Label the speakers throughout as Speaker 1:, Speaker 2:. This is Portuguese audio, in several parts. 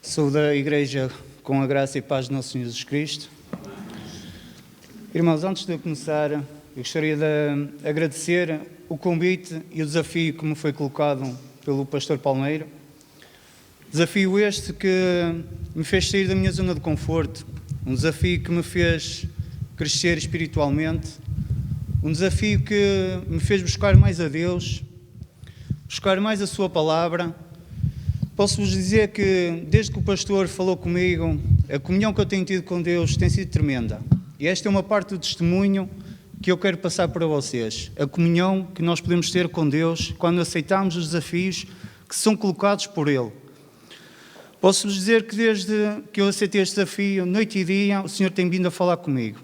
Speaker 1: Sou da Igreja com a graça e paz de Nosso Senhor Jesus Cristo. Irmãos, antes de eu começar, eu gostaria de agradecer o convite e o desafio que me foi colocado pelo pastor Palmeiro. Desafio este que me fez sair da minha zona de conforto, um desafio que me fez crescer espiritualmente, um desafio que me fez buscar mais a Deus, buscar mais a Sua Palavra. Posso-vos dizer que, desde que o pastor falou comigo, a comunhão que eu tenho tido com Deus tem sido tremenda. E esta é uma parte do testemunho que eu quero passar para vocês. A comunhão que nós podemos ter com Deus quando aceitamos os desafios que são colocados por Ele. Posso-vos dizer que desde que eu aceitei este desafio, noite e dia, o Senhor tem vindo a falar comigo.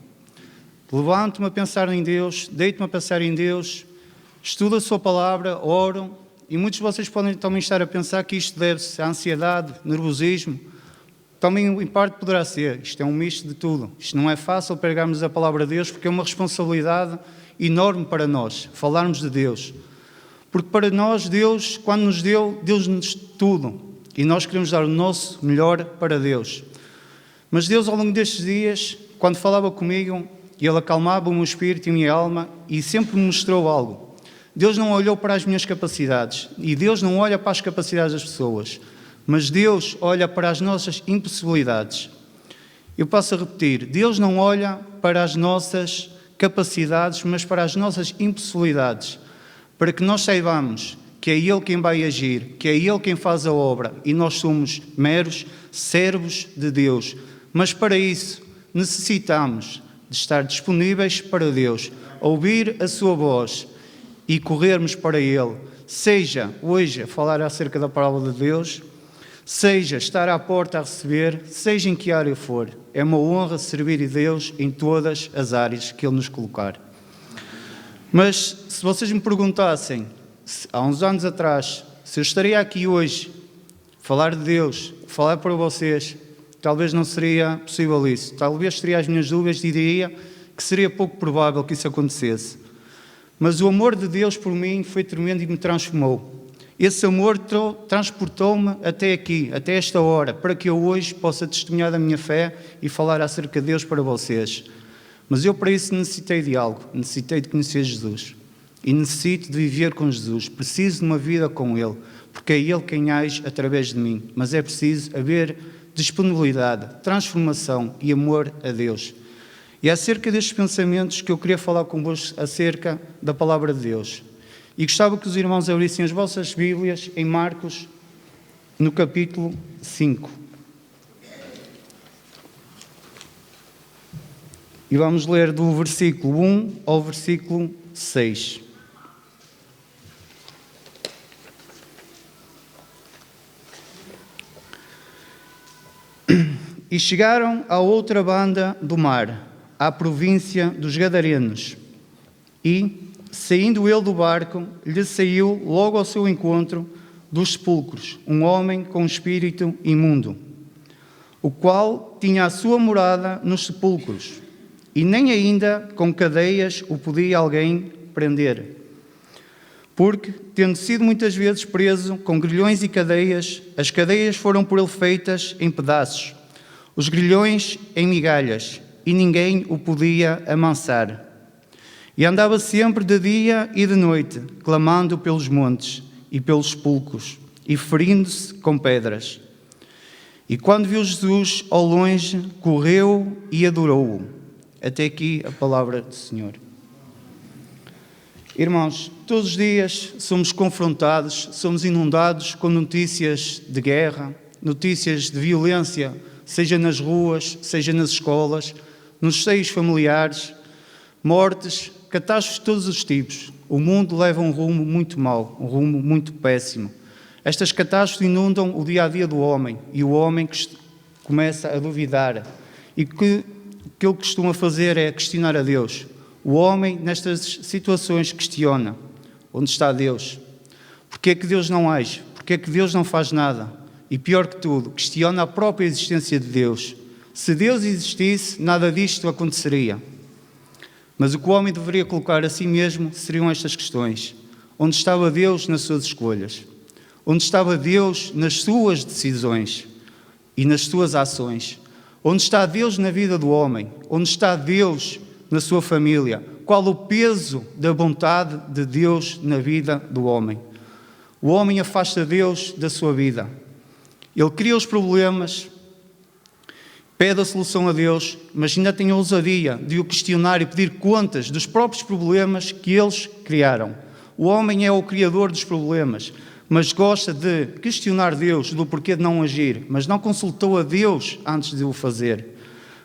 Speaker 1: Levanto-me a pensar em Deus, deito-me a pensar em Deus, estudo a Sua Palavra, oro. E muitos de vocês podem também estar a pensar que isto deve-se à ansiedade, nervosismo. Também, em parte, poderá ser. Isto é um misto de tudo. Isto não é fácil pregarmos a palavra de Deus, porque é uma responsabilidade enorme para nós, falarmos de Deus. Porque para nós, Deus, quando nos deu, Deus-nos tudo. E nós queremos dar o nosso melhor para Deus. Mas Deus, ao longo destes dias, quando falava comigo, Ele acalmava o meu espírito e a minha alma e sempre me mostrou algo. Deus não olhou para as minhas capacidades e Deus não olha para as capacidades das pessoas, mas Deus olha para as nossas impossibilidades. Eu passo a repetir, Deus não olha para as nossas capacidades, mas para as nossas impossibilidades, para que nós saibamos que é Ele quem vai agir, que é Ele quem faz a obra e nós somos meros servos de Deus. Mas para isso necessitamos de estar disponíveis para Deus, ouvir a Sua voz e corrermos para Ele, seja hoje a falar acerca da palavra de Deus, seja estar à porta a receber, seja em que área for. É uma honra servir a Deus em todas as áreas que Ele nos colocar. Mas se vocês me perguntassem, há uns anos atrás, se eu estaria aqui hoje, falar de Deus, falar para vocês, talvez não seria possível isso. Talvez teria as minhas dúvidas e diria que seria pouco provável que isso acontecesse. Mas o amor de Deus por mim foi tremendo e me transformou. Esse amor transportou-me até aqui, até esta hora, para que eu hoje possa testemunhar da minha fé e falar acerca de Deus para vocês. Mas eu para isso necessitei de algo, necessitei de conhecer Jesus. E necessito de viver com Jesus, preciso de uma vida com Ele, porque é Ele quem age através de mim. Mas é preciso haver disponibilidade, transformação e amor a Deus. E é acerca destes pensamentos que eu queria falar convosco acerca da Palavra de Deus. E gostava que os irmãos abrissem as vossas Bíblias em Marcos, no capítulo 5. E vamos ler do versículo 1 ao versículo 6. E chegaram à outra banda do mar, à província dos Gadarenos. E, saindo ele do barco, lhe saiu logo ao seu encontro dos sepulcros um homem com espírito imundo, o qual tinha a sua morada nos sepulcros, e nem ainda com cadeias o podia alguém prender. Porque, tendo sido muitas vezes preso com grilhões e cadeias, as cadeias foram por ele feitas em pedaços, os grilhões em migalhas, e ninguém o podia amansar. E andava sempre de dia e de noite, clamando pelos montes e pelos sepulcros, e ferindo-se com pedras. E quando viu Jesus ao longe, correu e adorou-o. Até aqui a palavra do Senhor. Irmãos, todos os dias somos confrontados, somos inundados com notícias de guerra, notícias de violência, seja nas ruas, seja nas escolas, nos seios familiares, mortes, catástrofes de todos os tipos. O mundo leva um rumo muito mau, um rumo muito péssimo. Estas catástrofes inundam o dia-a-dia do homem e o homem começa a duvidar. E o que ele costuma fazer é questionar a Deus. O homem, nestas situações, questiona: onde está Deus? Porquê é que Deus não age? Porquê é que Deus não faz nada? E pior que tudo, questiona a própria existência de Deus. Se Deus existisse, nada disto aconteceria. Mas o que o homem deveria colocar a si mesmo seriam estas questões. Onde estava Deus nas suas escolhas? Onde estava Deus nas suas decisões? e nas suas ações? Onde está Deus na vida do homem? Onde está Deus na sua família? Qual o peso da vontade de Deus na vida do homem? O homem afasta Deus da sua vida. Ele cria os problemas, pede a solução a Deus, mas ainda tem a ousadia de o questionar e pedir contas dos próprios problemas que eles criaram. O homem é o criador dos problemas, mas gosta de questionar Deus do porquê de não agir, mas não consultou a Deus antes de o fazer.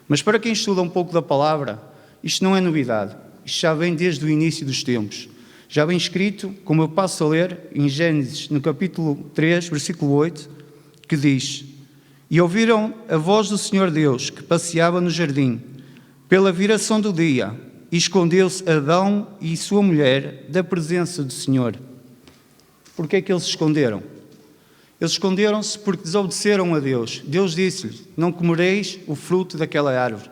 Speaker 1: Mas para quem estuda um pouco da palavra, isto não é novidade. Isto já vem desde o início dos tempos. Já vem escrito, como eu passo a ler, em Gênesis, no capítulo 3, versículo 8, que diz: E ouviram a voz do Senhor Deus, que passeava no jardim, pela viração do dia, e escondeu-se Adão e sua mulher da presença do Senhor. Porquê é que eles se esconderam? Eles esconderam-se porque desobedeceram a Deus. Deus disse-lhes: não comereis o fruto daquela árvore.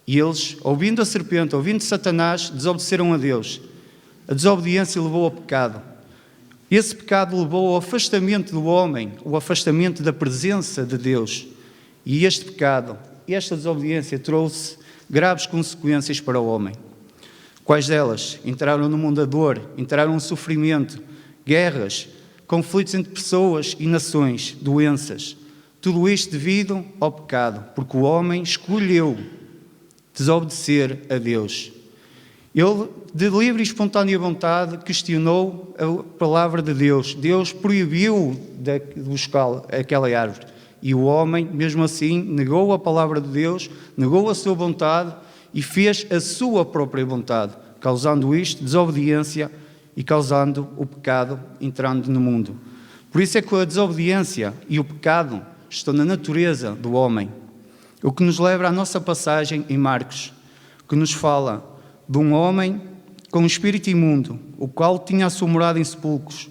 Speaker 1: E eles, ouvindo a serpente, ouvindo Satanás, desobedeceram a Deus. A desobediência levou ao pecado. Esse pecado levou ao afastamento do homem, o afastamento da presença de Deus. E este pecado, esta desobediência trouxe graves consequências para o homem. Quais delas? Entraram no mundo da dor, entraram no sofrimento, guerras, conflitos entre pessoas e nações, doenças. Tudo isto devido ao pecado, porque o homem escolheu desobedecer a Deus. Ele, de livre e espontânea vontade, questionou a palavra de Deus. Deus proibiu de buscar aquela árvore. E o homem, mesmo assim, negou a palavra de Deus, negou a sua vontade e fez a sua própria vontade, causando isto, desobediência, e causando o pecado entrando no mundo. Por isso é que a desobediência e o pecado estão na natureza do homem. O que nos leva à nossa passagem em Marcos, que nos fala de um homem com um espírito imundo, o qual tinha a sua morada em sepulcros.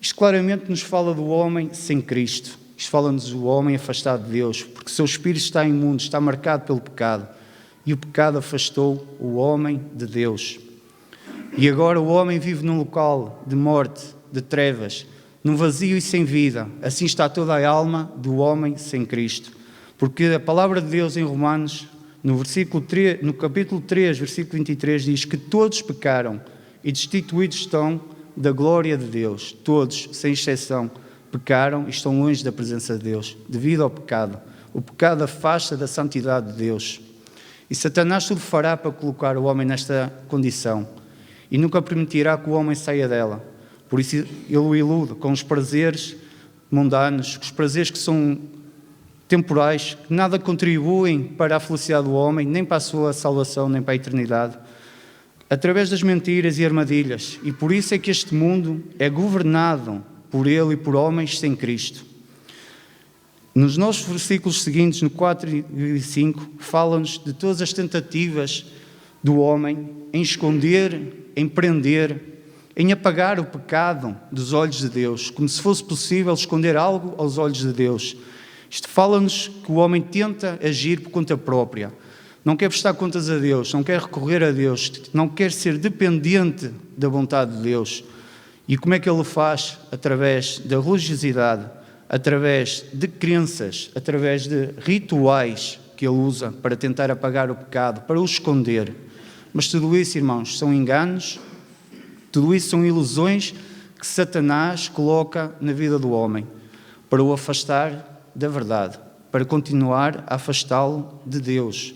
Speaker 1: Isto claramente nos fala do homem sem Cristo. Isto fala-nos do homem afastado de Deus, porque o seu espírito está imundo, está marcado pelo pecado. E o pecado afastou o homem de Deus. E agora o homem vive num local de morte, de trevas, num vazio e sem vida. Assim está toda a alma do homem sem Cristo. Porque a palavra de Deus em Romanos, no capítulo 3, versículo 23, diz que todos pecaram e destituídos estão da glória de Deus. Todos, sem exceção, pecaram e estão longe da presença de Deus, devido ao pecado. O pecado afasta da santidade de Deus. E Satanás tudo fará para colocar o homem nesta condição. E nunca permitirá que o homem saia dela. Por isso ele o ilude com os prazeres mundanos, os prazeres que são temporais, que nada contribuem para a felicidade do homem, nem para a sua salvação, nem para a eternidade, através das mentiras e armadilhas. E por isso é que este mundo é governado por ele e por homens sem Cristo. Nos nossos versículos seguintes, no 4 e 5, fala-nos de todas as tentativas do homem em esconder, em prender, em apagar o pecado dos olhos de Deus, como se fosse possível esconder algo aos olhos de Deus. Isto fala-nos que o homem tenta agir por conta própria, não quer prestar contas a Deus, não quer recorrer a Deus, não quer ser dependente da vontade de Deus. E como é que ele o faz? Através da religiosidade, através de crenças, através de rituais que ele usa para tentar apagar o pecado, para o esconder. Mas tudo isso, irmãos, são enganos, tudo isso são ilusões que Satanás coloca na vida do homem para o afastar da verdade, para continuar a afastá-lo de Deus,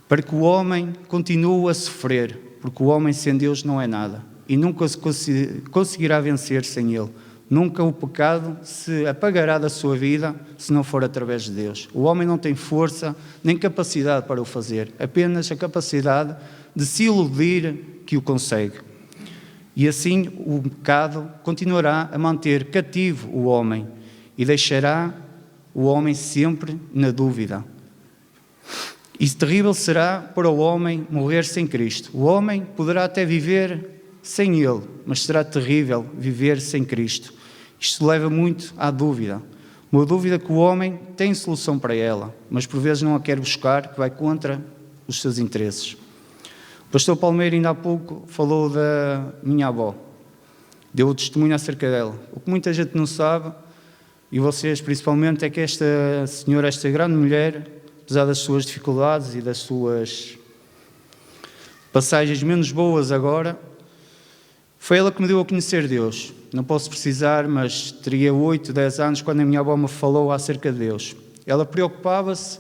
Speaker 1: para que o homem continue a sofrer, porque o homem sem Deus não é nada e nunca se conseguirá vencer sem Ele. Nunca o pecado se apagará da sua vida se não for através de Deus. O homem não tem força nem capacidade para o fazer, apenas a capacidade de se iludir que o consegue. E assim o pecado continuará a manter cativo o homem e deixará o homem sempre na dúvida. E terrível será para o homem morrer sem Cristo. O homem poderá até viver sem Ele, mas será terrível viver sem Cristo. Isto leva muito à dúvida. Uma dúvida que o homem tem solução para ela, mas por vezes não a quer buscar, que vai contra os seus interesses. O pastor Palmeiro ainda há pouco falou da minha avó. Deu o testemunho acerca dela. O que muita gente não sabe, e vocês principalmente, é que esta senhora, esta grande mulher, apesar das suas dificuldades e das suas passagens menos boas agora, foi ela que me deu a conhecer Deus. Não posso precisar, mas teria 8, 10 anos quando a minha avó me falou acerca de Deus. Ela preocupava-se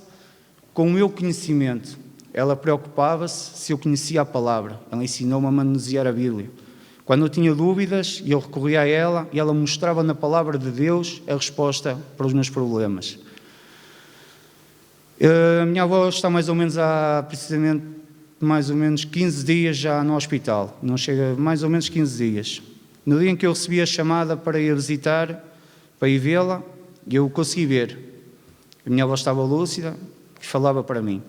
Speaker 1: com o meu conhecimento. Ela preocupava-se se eu conhecia a palavra. Ela ensinou-me a manusear a Bíblia. Quando eu tinha dúvidas, eu recorria a ela e ela mostrava na palavra de Deus a resposta para os meus problemas. A minha avó está mais ou menos precisamente mais ou menos 15 dias já no hospital. Não chega, mais ou menos 15 dias. No dia em que eu recebi a chamada para ir visitar, para ir vê-la, eu consegui ver. A minha avó estava lúcida e falava para mim.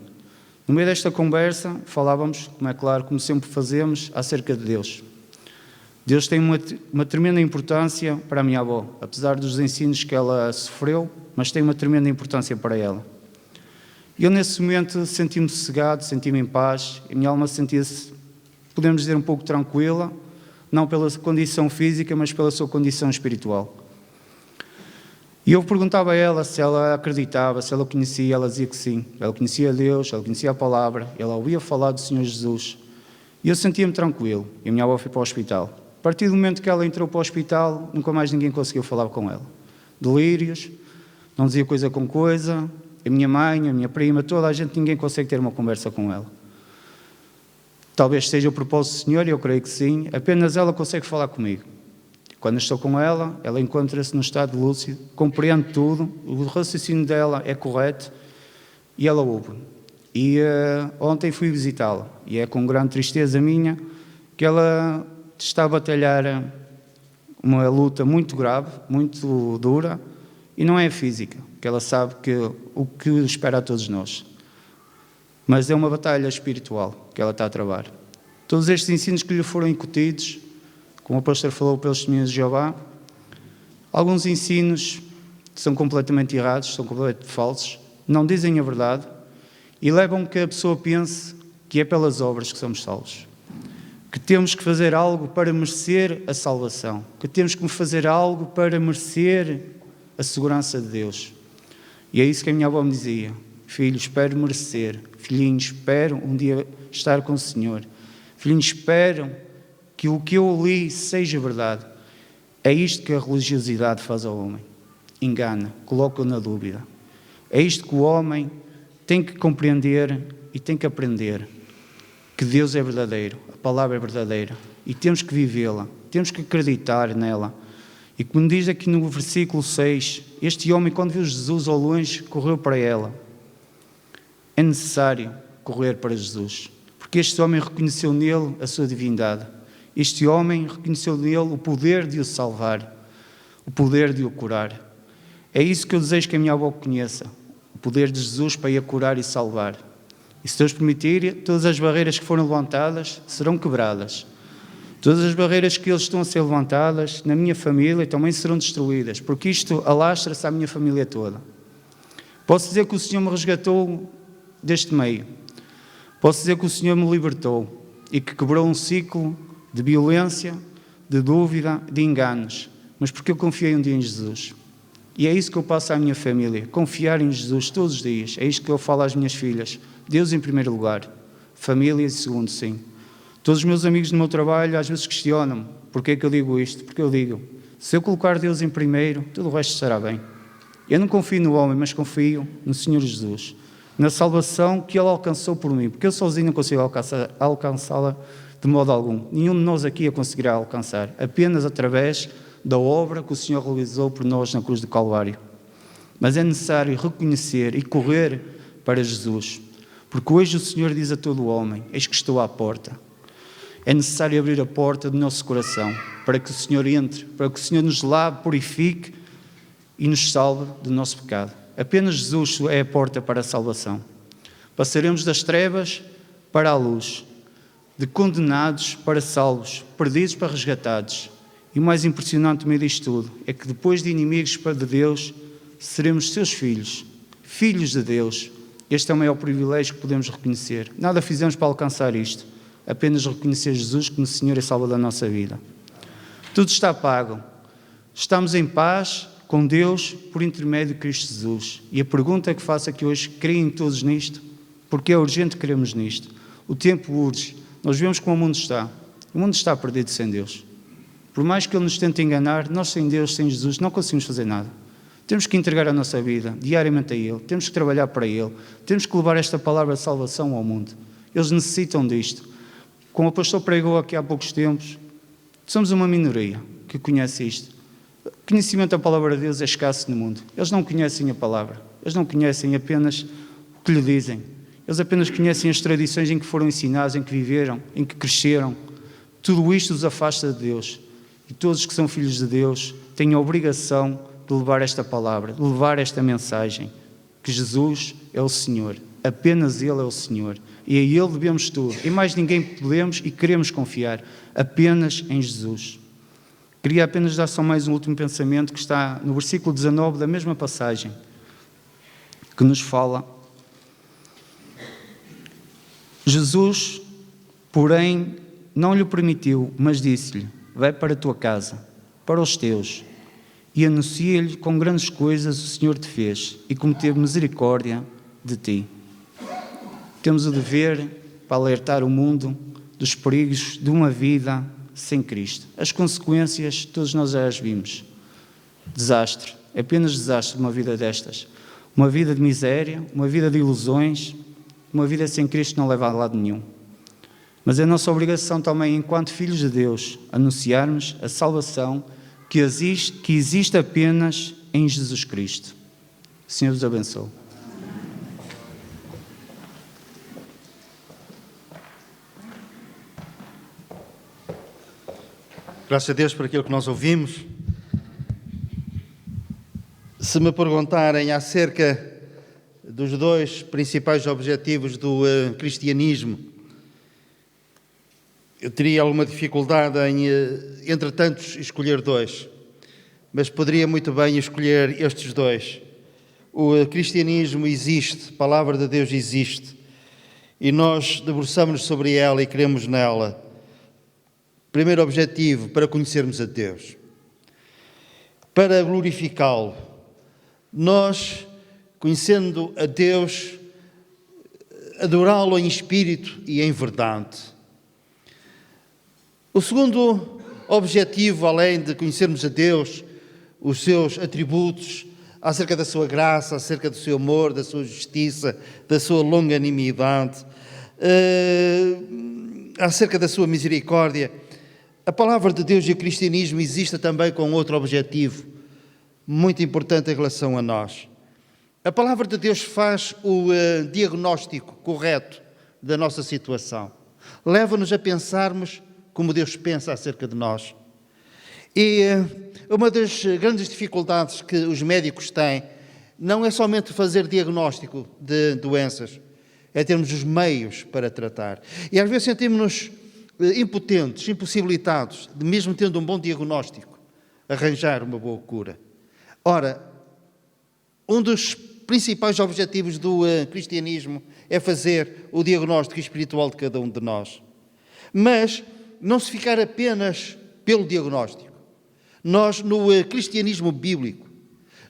Speaker 1: No meio desta conversa, falávamos, como é claro, como sempre fazemos, acerca de Deus. Deus tem uma tremenda importância para a minha avó, apesar dos ensinos que ela sofreu, mas tem uma tremenda importância para ela. Eu, nesse momento, senti-me sossegado, senti-me em paz, a minha alma sentia-se, podemos dizer, um pouco tranquila, não pela condição física, mas pela sua condição espiritual. E eu perguntava a ela se ela acreditava, se ela conhecia, ela dizia que sim. Ela conhecia Deus, ela conhecia a palavra, ela ouvia falar do Senhor Jesus. E eu sentia-me tranquilo, e a minha avó foi para o hospital. A partir do momento que ela entrou para o hospital, nunca mais ninguém conseguiu falar com ela. Delírios, não dizia coisa com coisa, a minha mãe, a minha prima, toda a gente, ninguém consegue ter uma conversa com ela. Talvez seja o propósito do Senhor, eu creio que sim, apenas ela consegue falar comigo. Quando estou com ela, ela encontra-se no estado lúcido, compreende tudo, o raciocínio dela é correto e ela ouve. E ontem fui visitá-la e é com grande tristeza minha que ela está a batalhar uma luta muito grave, muito dura, e não é física, que ela sabe o que espera a todos nós. Mas é uma batalha espiritual que ela está a travar. Todos estes ensinos que lhe foram incutidos, como o pastor falou pelos testemunhos de Jeová, alguns ensinos são completamente errados, são completamente falsos, não dizem a verdade e levam que a pessoa pense que é pelas obras que somos salvos. Que temos que fazer algo para merecer a salvação, que temos que fazer algo para merecer a segurança de Deus. E é isso que a minha avó me dizia: filho, espero merecer, filhinho, espero um dia estar com o Senhor, filhinho, espero que o que eu li seja verdade. É isto que a religiosidade faz ao homem. Engana, coloca-o na dúvida. É isto que o homem tem que compreender e tem que aprender. Que Deus é verdadeiro, a palavra é verdadeira. E temos que vivê-la, temos que acreditar nela. E como diz aqui no versículo 6, este homem, quando viu Jesus ao longe, correu para ela. É necessário correr para Jesus, porque este homem reconheceu nele a sua divindade. Este homem reconheceu nele o poder de o salvar, o poder de o curar. É isso que eu desejo que a minha avó conheça, o poder de Jesus para ir curar e salvar. E se Deus permitir, todas as barreiras que foram levantadas serão quebradas. Todas as barreiras que eles estão a ser levantadas na minha família também serão destruídas, porque isto alastra-se à minha família toda. Posso dizer que o Senhor me resgatou deste meio. Posso dizer que o Senhor me libertou e que quebrou um ciclo de violência, de dúvida, de enganos, mas porque eu confiei um dia em Jesus. E é isso que eu passo à minha família, confiar em Jesus todos os dias. É isto que eu falo às minhas filhas. Deus em primeiro lugar, família em segundo, sim. Todos os meus amigos do meu trabalho às vezes questionam-me porque é que eu digo isto, porque eu digo, se eu colocar Deus em primeiro, tudo o resto estará bem. Eu não confio no homem, mas confio no Senhor Jesus, na salvação que Ele alcançou por mim, porque eu sozinho não consigo alcançá-la de modo algum. Nenhum de nós aqui a conseguirá alcançar, apenas através da obra que o Senhor realizou por nós na cruz do Calvário. Mas é necessário reconhecer e correr para Jesus, porque hoje o Senhor diz a todo o homem, eis que estou à porta. É necessário abrir a porta do nosso coração, para que o Senhor entre, para que o Senhor nos lave, purifique e nos salve do nosso pecado. Apenas Jesus é a porta para a salvação. Passaremos das trevas para a luz, de condenados para salvos, perdidos para resgatados. E o mais impressionante no meio disto tudo é que depois de inimigos para de Deus, seremos seus filhos, filhos de Deus. Este é o maior privilégio que podemos reconhecer. Nada fizemos para alcançar isto, apenas reconhecer Jesus como Senhor e Salvador da nossa vida. Tudo está pago. Estamos em paz com Deus por intermédio de Cristo Jesus. E a pergunta que faço aqui hoje: creem todos nisto? Porque é urgente crermos nisto. O tempo urge. Nós vemos como o mundo está. O mundo está perdido sem Deus. Por mais que Ele nos tente enganar, nós sem Deus, sem Jesus, não conseguimos fazer nada. Temos que entregar a nossa vida diariamente a Ele. Temos que trabalhar para Ele. Temos que levar esta palavra de salvação ao mundo. Eles necessitam disto. Como o pastor pregou aqui há poucos tempos, somos uma minoria que conhece isto. O conhecimento da palavra de Deus é escasso no mundo. Eles não conhecem a palavra. Eles não conhecem apenas o que lhe dizem. Eles apenas conhecem as tradições em que foram ensinados, em que viveram, em que cresceram. Tudo isto os afasta de Deus. E todos os que são filhos de Deus têm a obrigação de levar esta palavra, de levar esta mensagem, que Jesus é o Senhor, apenas Ele é o Senhor, e a Ele devemos tudo, e mais ninguém podemos e queremos confiar, apenas em Jesus. Queria apenas dar só mais um último pensamento que está no versículo 19 da mesma passagem, que nos fala: Jesus, porém, não lhe permitiu, mas disse-lhe: vai para a tua casa, para os teus, e anuncia-lhe com grandes coisas o Senhor te fez e como teve misericórdia de ti. Temos o dever para alertar o mundo dos perigos de uma vida sem Cristo. As consequências, todos nós já as vimos. Desastre, apenas desastre de uma vida destas. Uma vida de miséria, uma vida de ilusões, uma vida sem Cristo não leva a lado nenhum. Mas é nossa obrigação também, enquanto filhos de Deus, anunciarmos a salvação que existe apenas em Jesus Cristo. O Senhor vos abençoe.
Speaker 2: Graças a Deus por aquilo que nós ouvimos. Se me perguntarem acerca dos dois principais objetivos do cristianismo, eu teria alguma dificuldade em, entre tantos, escolher dois, mas poderia muito bem escolher estes dois. O cristianismo existe, a palavra de Deus existe, e nós debruçamos-nos sobre ela e cremos nela. Primeiro objetivo, para conhecermos a Deus, para glorificá-lo. Nós, conhecendo a Deus, adorá-lo em espírito e em verdade. O segundo objetivo, além de conhecermos a Deus, os seus atributos, acerca da sua graça, acerca do seu amor, da sua justiça, da sua longanimidade, acerca da sua misericórdia, a palavra de Deus e o cristianismo existe também com outro objetivo, muito importante em relação a nós. A palavra de Deus faz o diagnóstico correto da nossa situação. Leva-nos a pensarmos como Deus pensa acerca de nós. E uma das grandes dificuldades que os médicos têm não é somente fazer diagnóstico de doenças, é termos os meios para tratar. E às vezes sentimos-nos impotentes, impossibilitados, de mesmo tendo um bom diagnóstico, arranjar uma boa cura. Ora, um dos principais objetivos do cristianismo é fazer o diagnóstico espiritual de cada um de nós. Mas não se ficar apenas pelo diagnóstico. Nós, no cristianismo bíblico,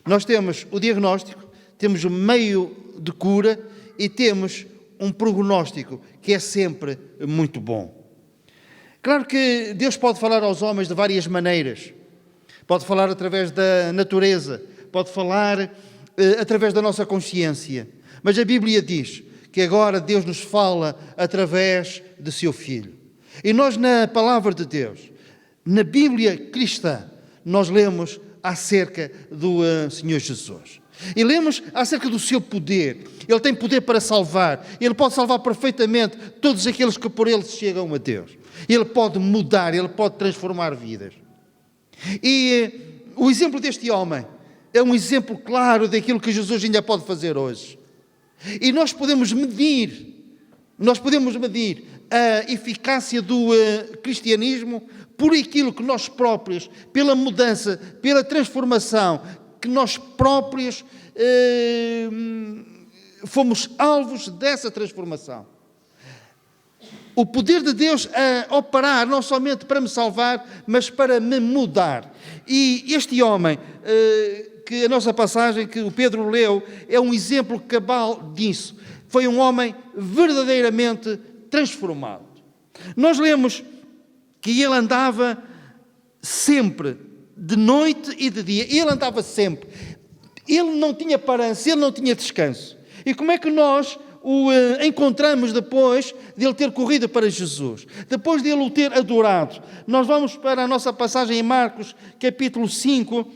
Speaker 2: nós temos o diagnóstico, temos o meio de cura e temos um prognóstico que é sempre muito bom. Claro que Deus pode falar aos homens de várias maneiras. Pode falar através da natureza, pode falar através da nossa consciência. Mas a Bíblia diz que agora Deus nos fala através de seu Filho. E nós, na palavra de Deus, na Bíblia cristã, nós lemos acerca do Senhor Jesus. E lemos acerca do seu poder. Ele tem poder para salvar. Ele pode salvar perfeitamente todos aqueles que por ele chegam a Deus. Ele pode mudar, ele pode transformar vidas. E o exemplo deste homem é um exemplo claro daquilo que Jesus ainda pode fazer hoje. E nós podemos medir a eficácia do cristianismo por aquilo que nós próprios, pela mudança, pela transformação, que nós próprios fomos alvos dessa transformação. O poder de Deus a operar não somente para me salvar, mas para me mudar. E este homem que a nossa passagem, que o Pedro leu, é um exemplo cabal disso. Foi um homem verdadeiramente transformado. Nós lemos que ele andava sempre, de noite e de dia. Ele andava sempre. Ele não tinha parança, ele não tinha descanso. E como é que nós o encontramos depois de ele ter corrido para Jesus? Depois de ele o ter adorado. Nós vamos para a nossa passagem em Marcos, capítulo 5,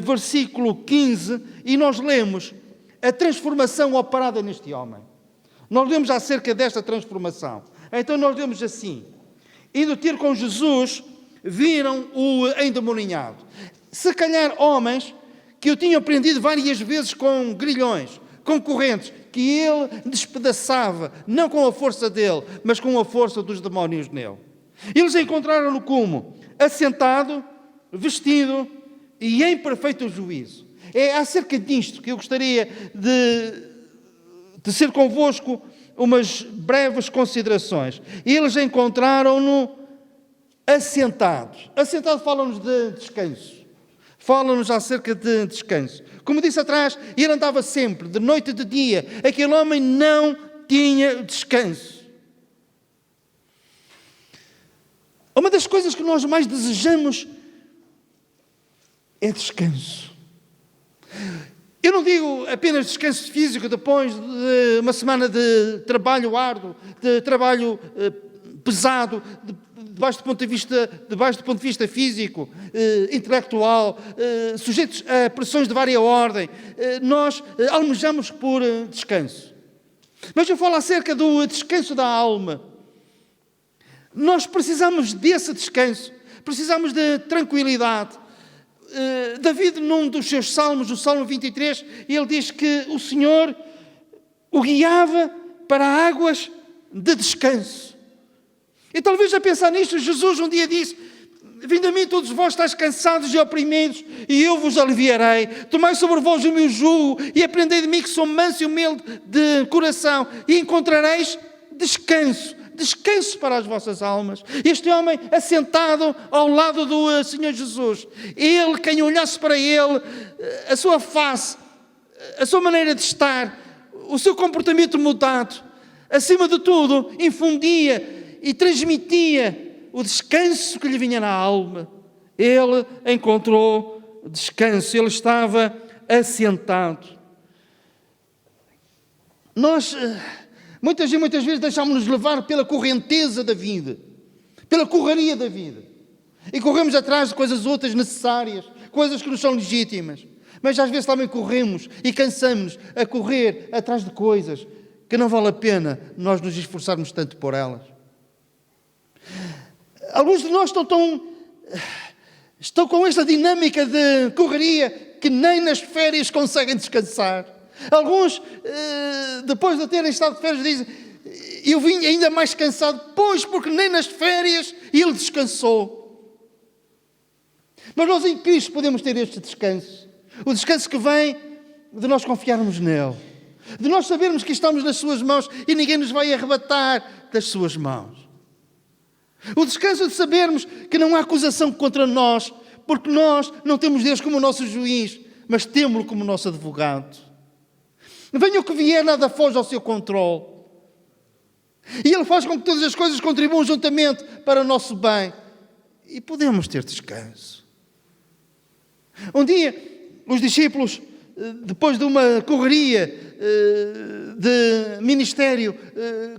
Speaker 2: versículo 15, e nós lemos a transformação operada neste homem. Nós lemos acerca desta transformação. Então nós lemos assim: indo ter com Jesus, viram o endemoninhado. Se calhar homens que o tinham prendido várias vezes com grilhões, com correntes, que ele despedaçava, não com a força dele, mas com a força dos demónios nele. Eles encontraram-no como? Assentado, vestido e em perfeito juízo. É acerca disto que eu gostaria de ser convosco umas breves considerações. Eles encontraram-no assentado. Assentado fala-nos de descanso. Fala-nos acerca de descanso. Como disse atrás, ele andava sempre, de noite e de dia. Aquele homem não tinha descanso. Uma das coisas que nós mais desejamos é descanso. Eu não digo apenas descanso físico depois de uma semana de trabalho árduo, de trabalho pesado, debaixo do ponto de vista físico, intelectual, sujeitos a pressões de vária ordem. Nós almejamos por descanso. Mas eu falo acerca do descanso da alma. Nós precisamos desse descanso, precisamos de tranquilidade. David, num dos seus salmos, o Salmo 23, ele diz que o Senhor o guiava para águas de descanso. E talvez a pensar nisto, Jesus um dia disse: vinde a mim todos vós estáis cansados e oprimidos, e eu vos aliviarei. Tomai sobre vós o meu jugo e aprendei de mim, que sou manso e humilde de coração, e encontrareis descanso. Descanso para as vossas almas. Este homem assentado ao lado do Senhor Jesus, ele, quem olhasse para ele, a sua face, a sua maneira de estar, o seu comportamento mudado, acima de tudo, infundia e transmitia o descanso que lhe vinha na alma. Ele encontrou descanso, ele estava assentado. Nós muitas vezes deixámos-nos levar pela correnteza da vida, pela correria da vida. E corremos atrás de coisas outras necessárias, coisas que nos são legítimas. Mas às vezes também corremos e cansamos a correr atrás de coisas que não vale a pena nós nos esforçarmos tanto por elas. Alguns de nós estão com esta dinâmica de correria que nem nas férias conseguem descansar. Alguns, depois de terem estado de férias, dizem: eu vim ainda mais cansado, pois, porque nem nas férias ele descansou. Mas nós em Cristo podemos ter este descanso. O descanso que vem de nós confiarmos nele, de nós sabermos que estamos nas suas mãos e ninguém nos vai arrebatar das suas mãos. O descanso de sabermos que não há acusação contra nós, porque nós não temos Deus como nosso juiz, mas temos-lo como nosso advogado. Venha o que vier, nada foge ao seu controle. E Ele faz com que todas as coisas contribuam juntamente para o nosso bem. E podemos ter descanso. Um dia, os discípulos, depois de uma correria de ministério,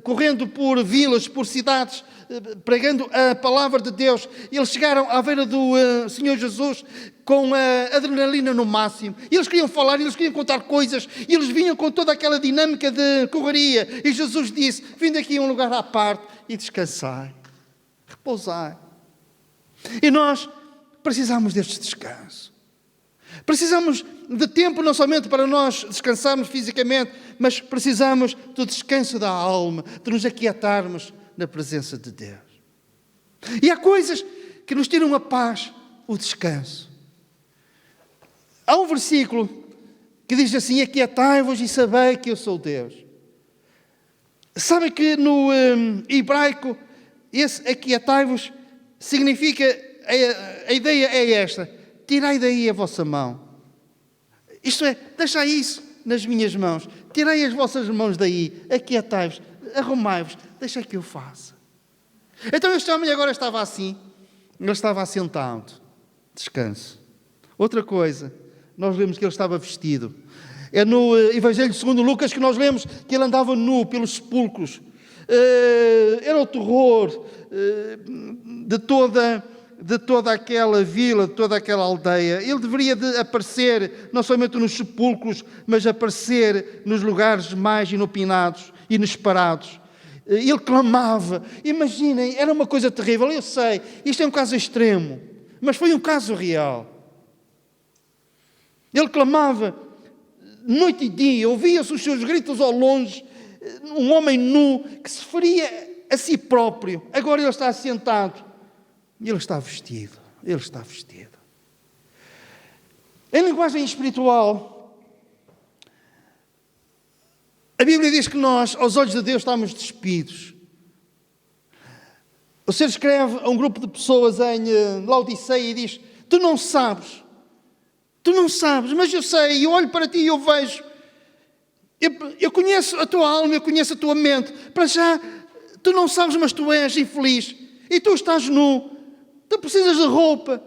Speaker 2: correndo por vilas, por cidades, pregando a palavra de Deus, eles chegaram à beira do Senhor Jesus com a adrenalina no máximo. E eles queriam falar, eles queriam contar coisas, e eles vinham com toda aquela dinâmica de correria. E Jesus disse: vinde aqui a um lugar à parte e descansai, repousai. E nós precisamos deste descanso. Precisamos de tempo não somente para nós descansarmos fisicamente, mas precisamos do descanso da alma, de nos aquietarmos na presença de Deus. E há coisas que nos tiram a paz, o descanso. Há um versículo que diz assim: aquietai-vos e sabei que eu sou Deus. Sabem que no hebraico, esse aquietai-vos significa, a ideia é esta: tirai daí a vossa mão. Isto é, deixai isso nas minhas mãos. Tirei as vossas mãos daí, aquietai-vos, arrumai-vos, deixai que eu faça. Então este homem agora estava assim, ele estava assentado, descanso. Outra coisa, nós lemos que ele estava vestido. É no Evangelho segundo Lucas que nós lemos que ele andava nu pelos sepulcros. Era o terror de toda aquela vila, de toda aquela aldeia. Ele deveria de aparecer não somente nos sepulcros, mas aparecer nos lugares mais inopinados, inesperados. Ele clamava. Imaginem, era uma coisa terrível. Eu sei, isto é um caso extremo, mas foi um caso real. Ele clamava noite e dia, ouvia-se os seus gritos ao longe, um homem nu que se feria a si próprio. Agora ele está sentado e ele está vestido. Ele está vestido. Em linguagem espiritual, a Bíblia diz que nós, aos olhos de Deus, estamos despidos. O Senhor escreve a um grupo de pessoas em Laodiceia e diz: tu não sabes, mas eu sei, eu olho para ti e eu vejo. Eu conheço a tua alma, eu conheço a tua mente. Para já, tu não sabes, mas tu és infeliz. E tu estás nu. Tu precisas de roupa.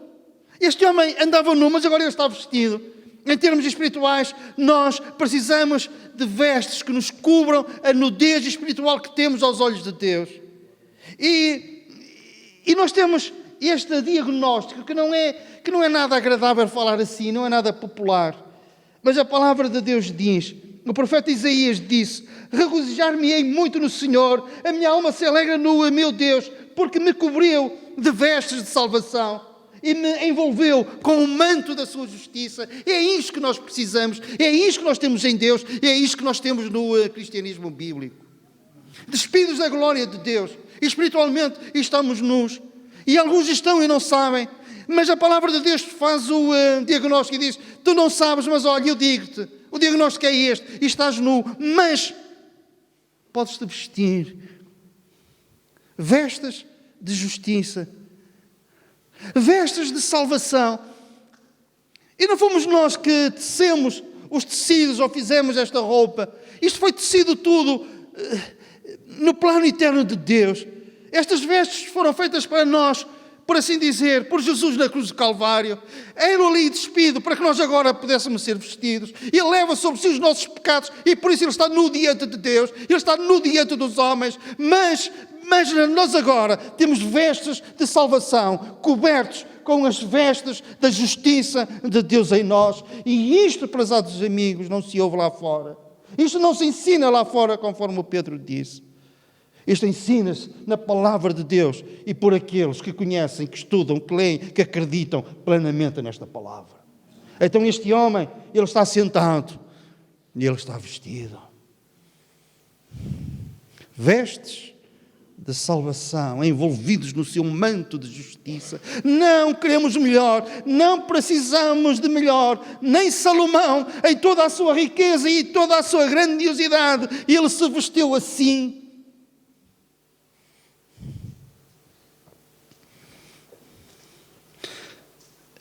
Speaker 2: Este homem andava nu, mas agora ele está vestido. Em termos espirituais, nós precisamos de vestes que nos cubram a nudez espiritual que temos aos olhos de Deus. E nós temos este diagnóstico que não é nada agradável falar assim, não é nada popular. Mas a palavra de Deus diz, o profeta Isaías disse: regozijar-me-ei muito no Senhor, a minha alma se alegra no meu Deus, porque me cobriu de vestes de salvação e me envolveu com o manto da sua justiça. É isto que nós precisamos, é isto que nós temos em Deus, é isto que nós temos no cristianismo bíblico. Despidos da glória de Deus, e espiritualmente estamos nus. E alguns estão e não sabem, mas a palavra de Deus faz o diagnóstico e diz: tu não sabes, mas olha, eu digo-te, o diagnóstico é este, e estás nu, mas podes-te vestir vestes de justiça, vestes de salvação. E não fomos nós que tecemos os tecidos ou fizemos esta roupa. Isto foi tecido tudo no plano eterno de Deus. Estas vestes foram feitas para nós, por assim dizer, por Jesus na cruz do Calvário. Ele ali despido para que nós agora pudéssemos ser vestidos. Ele leva sobre si os nossos pecados e por isso Ele está nu diante de Deus. Ele está nu diante dos homens. Mas nós agora temos vestes de salvação, cobertos com as vestes da justiça de Deus em nós. E isto, prezados amigos, não se ouve lá fora. Isto não se ensina lá fora, conforme o Pedro disse. Isto ensina-se na palavra de Deus e por aqueles que conhecem, que estudam, que leem, que acreditam plenamente nesta palavra. Então este homem, ele está sentado e ele está vestido. Vestes de salvação, envolvidos no seu manto de justiça. Não queremos melhor, não precisamos de melhor. Nem Salomão, em toda a sua riqueza e toda a sua grandiosidade, ele se vestiu assim.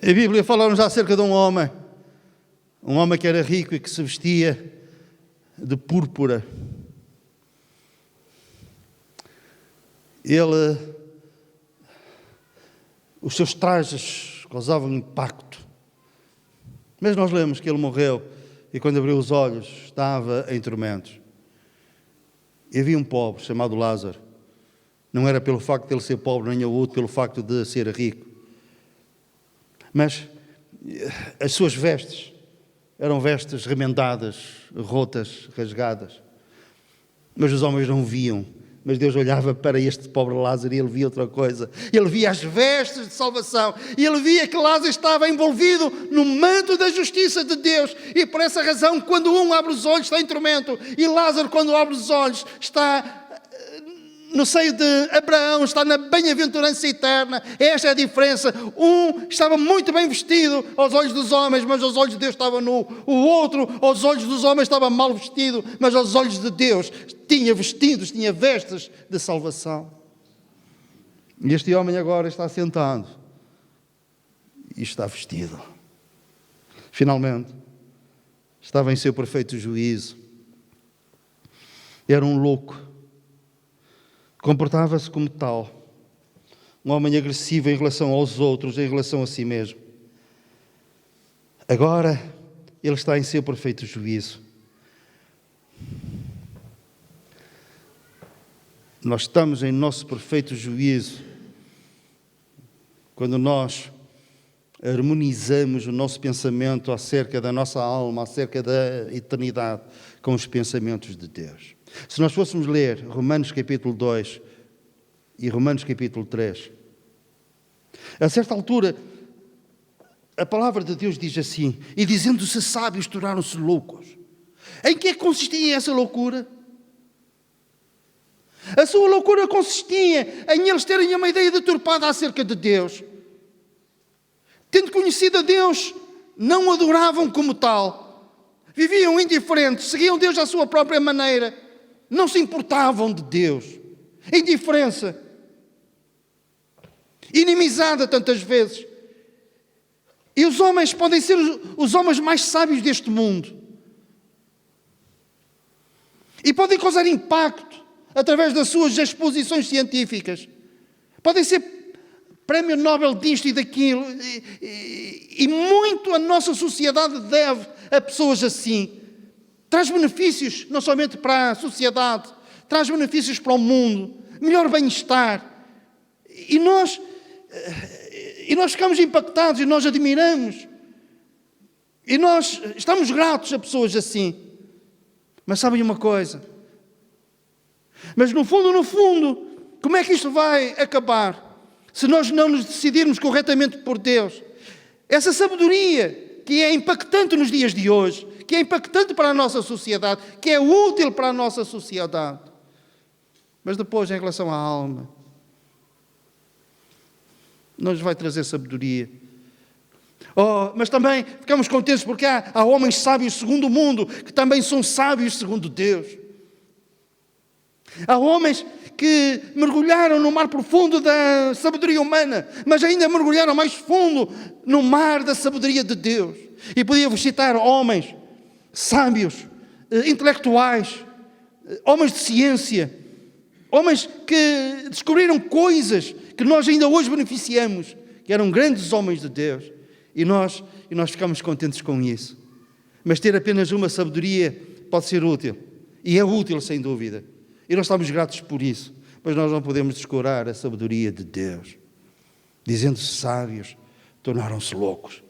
Speaker 2: A Bíblia fala-nos acerca de um homem que era rico e que se vestia de púrpura. Os seus trajes causavam impacto. Mas nós lemos que ele morreu e quando abriu os olhos estava em tormentos. E havia um pobre chamado Lázaro. Não era pelo facto de ele ser pobre, nem outro pelo facto de ser rico. Mas as suas vestes eram vestes remendadas, rotas, rasgadas. Mas os homens não viam. Mas Deus olhava para este pobre Lázaro e ele via outra coisa. Ele via as vestes de salvação. E ele via que Lázaro estava envolvido no manto da justiça de Deus. E por essa razão, quando um abre os olhos, está em tormento. E Lázaro, quando abre os olhos, está no seio de Abraão, está na bem-aventurança eterna. Esta é a diferença. Um estava muito bem vestido aos olhos dos homens, mas aos olhos de Deus estava nu. O outro, aos olhos dos homens, estava mal vestido, mas aos olhos de Deus tinha vestidos, tinha vestes de salvação. E este homem agora está sentado e está vestido. Finalmente, estava em seu perfeito juízo. Era um louco. Comportava-se como tal. Um homem agressivo em relação aos outros, em relação a si mesmo. Agora, ele está em seu perfeito juízo. Nós estamos em nosso perfeito juízo quando nós harmonizamos o nosso pensamento acerca da nossa alma, acerca da eternidade, com os pensamentos de Deus. Se nós fôssemos ler Romanos capítulo 2 e Romanos capítulo 3, a certa altura, a palavra de Deus diz assim: e dizendo-se sábios, tornaram-se loucos. Em que consistia essa loucura? A sua loucura consistia em eles terem uma ideia deturpada acerca de Deus. Tendo conhecido a Deus, não o adoravam como tal. Viviam indiferentes, seguiam Deus à sua própria maneira. Não se importavam de Deus. Indiferença. Inimizada tantas vezes. E os homens podem ser os homens mais sábios deste mundo. E podem causar impacto através das suas exposições científicas. Podem ser prémio Nobel disto e daquilo. E muito a nossa sociedade deve a pessoas assim. Traz benefícios não somente para a sociedade, traz benefícios para o mundo, melhor bem-estar. E nós ficamos impactados e nós admiramos. E nós estamos gratos a pessoas assim. Mas sabem uma coisa? Mas no fundo, como é que isto vai acabar? Se nós não nos decidirmos corretamente por Deus. Essa sabedoria que é impactante nos dias de hoje, que é impactante para a nossa sociedade, que é útil para a nossa sociedade. Mas depois, em relação à alma, não nos vai trazer sabedoria. Mas também ficamos contentes porque há homens sábios segundo o mundo, que também são sábios segundo Deus. Há homens que mergulharam no mar profundo da sabedoria humana, mas ainda mergulharam mais fundo no mar da sabedoria de Deus. E podia-vos citar homens sábios, intelectuais, homens de ciência, homens que descobriram coisas que nós ainda hoje beneficiamos, que eram grandes homens de Deus. E nós ficamos contentes com isso. Mas ter apenas uma sabedoria pode ser útil. E é útil, sem dúvida. E nós estamos gratos por isso. Mas nós não podemos descurar a sabedoria de Deus. Dizendo-se sábios, tornaram-se loucos.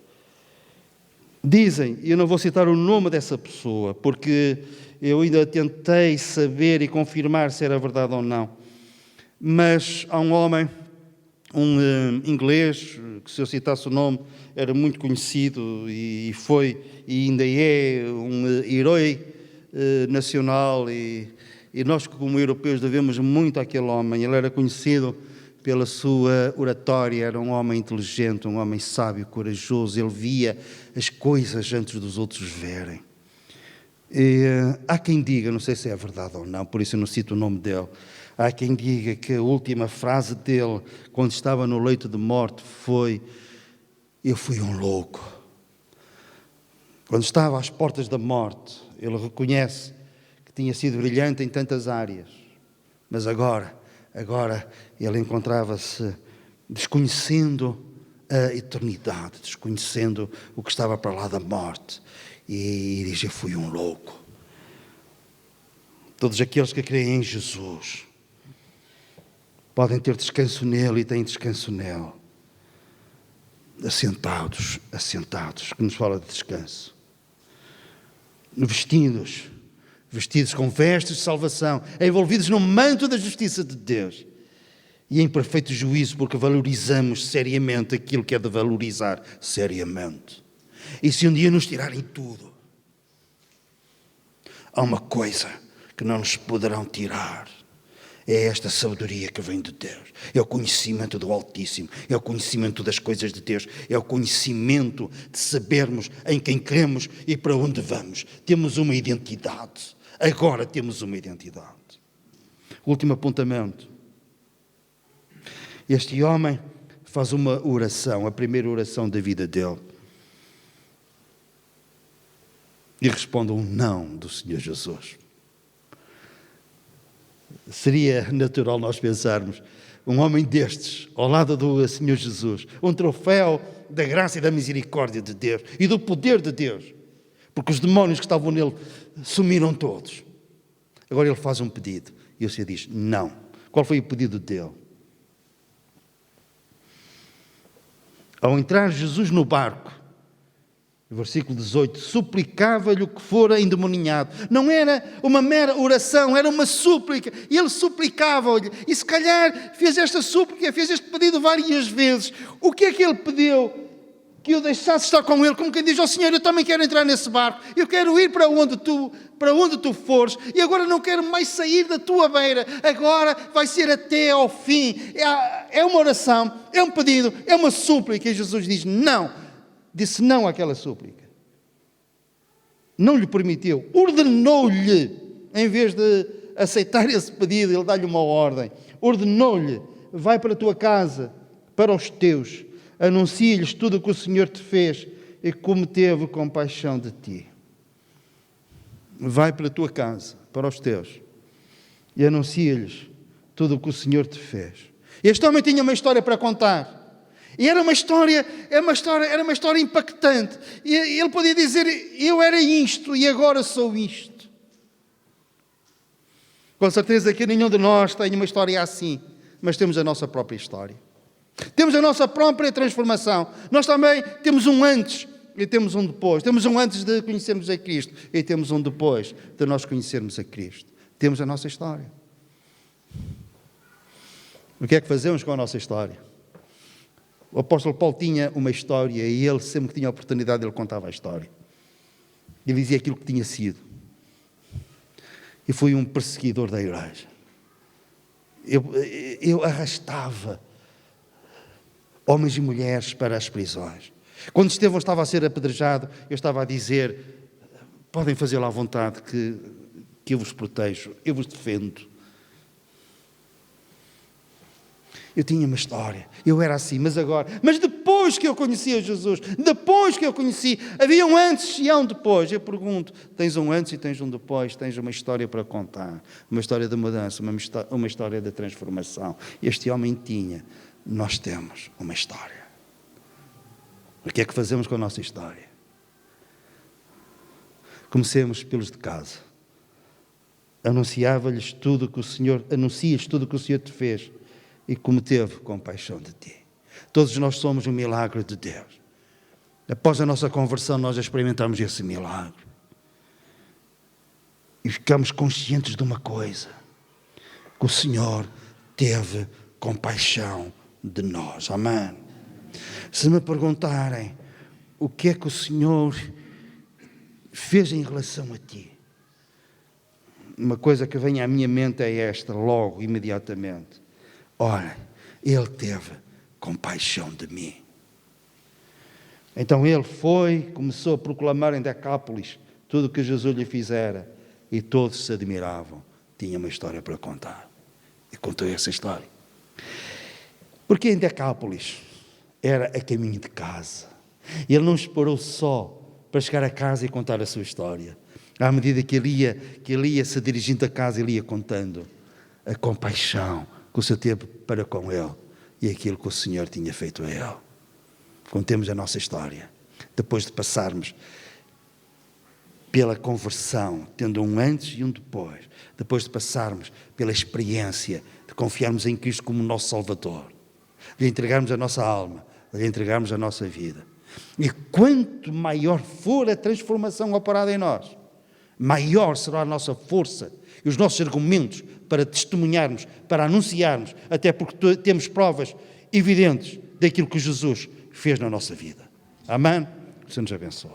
Speaker 2: Dizem, e eu não vou citar o nome dessa pessoa, porque eu ainda tentei saber e confirmar se era verdade ou não. Mas há um homem, um inglês, que se eu citasse o nome, era muito conhecido e foi e ainda é um herói nacional e nós como europeus devemos muito àquele homem. Ele era conhecido pela sua oratória, era um homem inteligente, um homem sábio, corajoso, ele via as coisas antes dos outros verem. E, há quem diga, não sei se é verdade ou não, por isso eu não cito o nome dele, há quem diga que a última frase dele, quando estava no leito de morte, foi: eu fui um louco. Quando estava às portas da morte, ele reconhece que tinha sido brilhante em tantas áreas, mas agora ele encontrava-se desconhecendo a eternidade, desconhecendo o que estava para lá da morte, e diz: eu fui um louco. Todos aqueles que creem em Jesus podem ter descanso nele e têm descanso nele. Assentados, que nos fala de descanso. Vestidos com vestes de salvação, envolvidos no manto da justiça de Deus e em perfeito juízo, porque valorizamos seriamente aquilo que é de valorizar seriamente. E se um dia nos tirarem tudo, há uma coisa que não nos poderão tirar. É esta sabedoria que vem de Deus. É o conhecimento do Altíssimo. É o conhecimento das coisas de Deus. É o conhecimento de sabermos em quem cremos e para onde vamos. Temos uma identidade. Agora temos uma identidade. Último apontamento. Este homem faz uma oração, a primeira oração da vida dele. e responde um não do Senhor Jesus. Seria natural nós pensarmos, um homem destes, ao lado do Senhor Jesus, um troféu da graça e da misericórdia de Deus e do poder de Deus, porque os demónios que estavam nele sumiram todos. Agora ele faz um pedido e o Senhor diz não. Qual foi o pedido dele? Ao entrar Jesus no barco, versículo 18, suplicava-lhe o que fora endemoninhado. Não era uma mera oração, era uma súplica. E ele suplicava-lhe. E se calhar fez esta súplica, fez este pedido várias vezes. O que é que ele pediu? Que eu deixasse estar com ele, como quem diz, Senhor, eu também quero entrar nesse barco. Eu quero ir para onde tu fores. E agora não quero mais sair da tua beira. Agora vai ser até ao fim. É uma oração, é um pedido, é uma súplica. E Jesus diz não. Disse não àquela súplica. Não lhe permitiu. Ordenou-lhe, em vez de aceitar esse pedido, ele dá-lhe uma ordem. Ordenou-lhe, vai para a tua casa, para os teus, anuncia-lhes tudo o que o Senhor te fez e como teve compaixão de ti. Vai para a tua casa, para os teus, e anuncia-lhes tudo o que o Senhor te fez. Este homem tinha uma história para contar. E era uma história impactante. E ele podia dizer, eu era isto e agora sou isto. Com certeza que nenhum de nós tem uma história assim, mas temos a nossa própria história. Temos a nossa própria transformação. Nós também temos um antes e temos um depois. Temos um antes de conhecermos a Cristo e temos um depois de nós conhecermos a Cristo. Temos a nossa história. O que é que fazemos com a nossa história? O apóstolo Paulo tinha uma história e ele, sempre que tinha a oportunidade, ele contava a história. Ele dizia aquilo que tinha sido. E foi um perseguidor da igreja. Eu arrastava homens e mulheres para as prisões. Quando Estevão estava a ser apedrejado, eu estava a dizer, podem fazê-lo à vontade, que eu vos protejo, eu vos defendo. Eu tinha uma história, eu era assim, mas depois que eu conheci a Jesus, depois que eu conheci, havia um antes e há um depois. Eu pergunto, tens um antes e tens um depois, tens uma história para contar, uma história de mudança, uma história de transformação. Este homem tinha, nós temos uma história. O que é que fazemos com a nossa história? Comecemos pelos de casa. Anuncias tudo o que o Senhor te fez e como teve compaixão de ti. Todos nós somos um milagre de Deus. Após a nossa conversão, nós experimentamos esse milagre. E ficamos conscientes de uma coisa, que o Senhor teve compaixão de nós. Amém? Se me perguntarem o que é que o Senhor fez em relação a ti, uma coisa que vem à minha mente é esta, logo, imediatamente. Olha, Ele teve compaixão de mim. Então ele começou a proclamar em Decápolis tudo o que Jesus lhe fizera e todos se admiravam. Tinha uma história para contar. E contou essa história. Porque em Decápolis era a caminho de casa. E ele não esperou só para chegar a casa e contar a sua história. À medida que ele ia se dirigindo a casa, ele ia contando a compaixão que o Senhor teve para com ele e aquilo que o Senhor tinha feito a ele. Contemos a nossa história. Depois de passarmos pela conversão, tendo um antes e um depois. Depois de passarmos pela experiência de confiarmos em Cristo como nosso Salvador. De entregarmos a nossa alma, de entregarmos a nossa vida. E quanto maior for a transformação operada em nós, maior será a nossa força e os nossos argumentos para testemunharmos, para anunciarmos, até porque temos provas evidentes daquilo que Jesus fez na nossa vida. Amém? O Senhor nos abençoe.